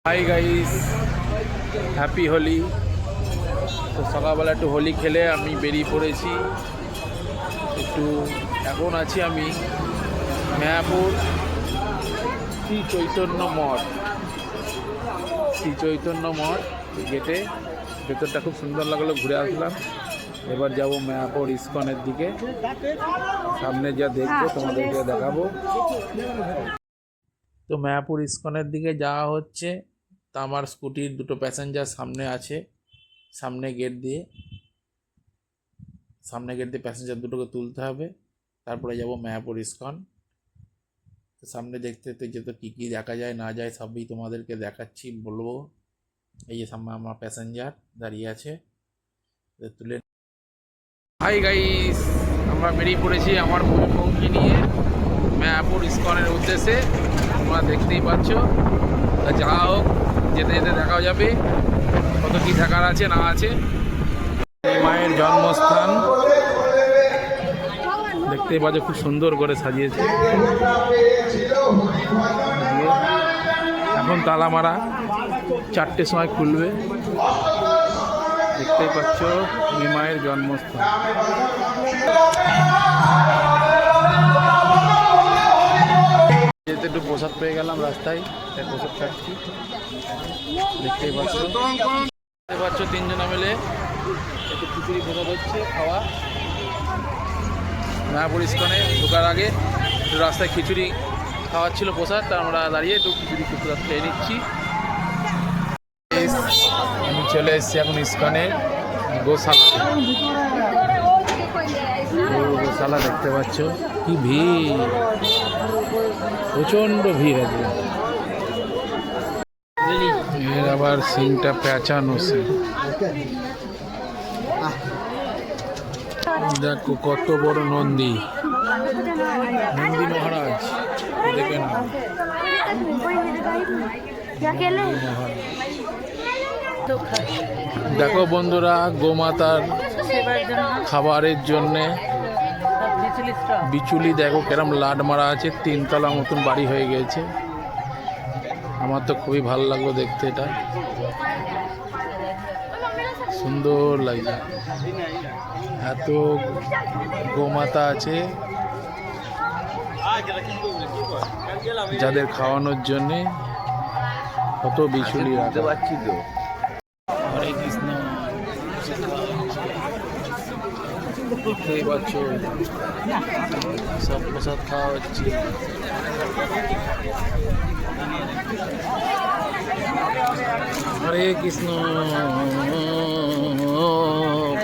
Hi guys, happy Holi. তো সকালবেলা একটু হোলি খেলে আমি বেরিয়ে পড়েছি। এখন আছি আমি মায়াপুর শ্রী চৈতন্য মঠ গেটে। ভেতরটা খুব সুন্দর লাগলো, ঘুরে আসলাম। এবার যাব মায়াপুর ইস্কনের দিকে। সামনে যা দেখবো তোমাদেরকে দেখাবো। তো মায়াপুর ইস্কনের দিকে যাওয়া হচ্ছে। তা আমার স্কুটির দুটো প্যাসেঞ্জার সামনে আছে। সামনে গেট দিয়ে প্যাসেঞ্জার দুটোকে তুলতে হবে, তারপরে যাব মায়াপুর ইস্কন। সামনে দেখতে দেখতে যেত কী কী দেখা যায় না যায় সবই তোমাদেরকে দেখাচ্ছি, বলবো। এই যে সামনে আমার প্যাসেঞ্জার দাঁড়িয়ে আছে, তুলে। হাই গাইস, আমরা বেরিয়ে পড়েছি আমার বউকে নিয়ে মায়াপুর ইস্কনের উদ্দেশ্যে। তোমরা দেখতেই পাচ্ছ। যা হোক, যেতে যেতে দেখা যাবে কত কি দেখার আছে না আছে। মায়ের জন্মস্থান দেখতেই পাচ্ছ, খুব সুন্দর করে সাজিয়েছে। এখন তালা মারা, 4টের সময় খুলবে। দেখতেই পাচ্ছ মায়ের জন্মস্থান। যেতে একটু প্রসাদ পেয়ে গেলাম রাস্তায়, তাই প্রসাদ খাচ্ছি। দেখতেই পাচ্ছ 3জনা মিলে একটু খিচুড়ি প্রসাদ হচ্ছে খাওয়া। মায়াপুর ইস্কনে ঢোকার আগে একটু রাস্তায় খিচুড়ি খাওয়াচ্ছিল প্রসাদ, তা আমরা দাঁড়িয়ে একটু খিচুড়ি প্রসাদ খেয়ে নিচ্ছি। আমি চলে এসেছি এখন ইস্কনের গোশালা। দেখতে পাচ্ছ কি ভিড়, প্রচণ্ড ভিড় আছে। এর আবার সিংটা পেঁচানো। দেখো কত বড় নন্দী মহারাজ, দেখে না। দেখো বন্ধুরা, গোমাতার খাবারের জন্যে বিচুলি দেখো কেরম লাড মারা আছে। 3তলা মতন বাড়ি হয়ে গেছে। আমার তো খুবই ভালো লাগলো দেখতে, এটা সুন্দর লাগছে। এত গোমাতা আছে যাদের খাওয়ানোর জন্যে কত বিচুলি রাখতে পারছি। তো হরে কৃষ্ণ, দেখতেই পাচ্ছ সব প্রসাদ খাওয়া হচ্ছে। হরে কৃষ্ণ,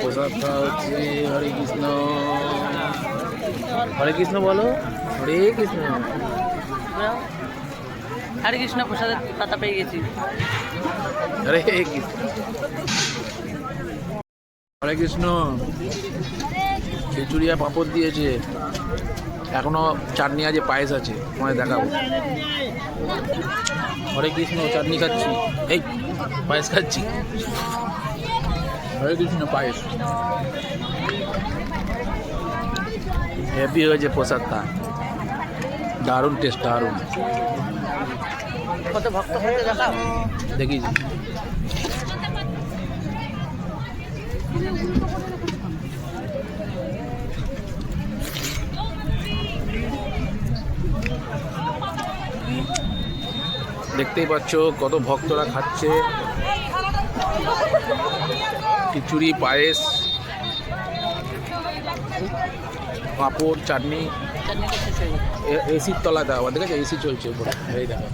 প্রসাদ খাওয়া হচ্ছে। হরে কৃষ্ণ, হরে কৃষ্ণ বলো। হরে কৃষ্ণ, হরে কৃষ্ণ। প্রসাদের পাতা পেয়ে গেছি। হরে কৃষ্ণ, হরে কৃষ্ণ। খিচুড়ি আর পাঁপড় দিয়েছে, এখনো চাটনি আছে, পায়েস আছে, তোমায় দেখাবো। হরে কৃষ্ণ, চাটনি খাচ্ছি, এই পায়েস খাচ্ছি। হরে কৃষ্ণ, পায়েস হেভি হয়েছে প্রসাদটা, দারুণ টেস্ট, দারুণ। কত ভক্ত হতে দেখাও, দেখিস। দেখতেই পাচ্ছ কত ভক্তরা খাচ্ছে খিচুড়ি, পায়েস, পাঁপড়, চাটনি। এসির তলাতে আবার দেখেছো, এসি চলছে উপরে, এই দেখো।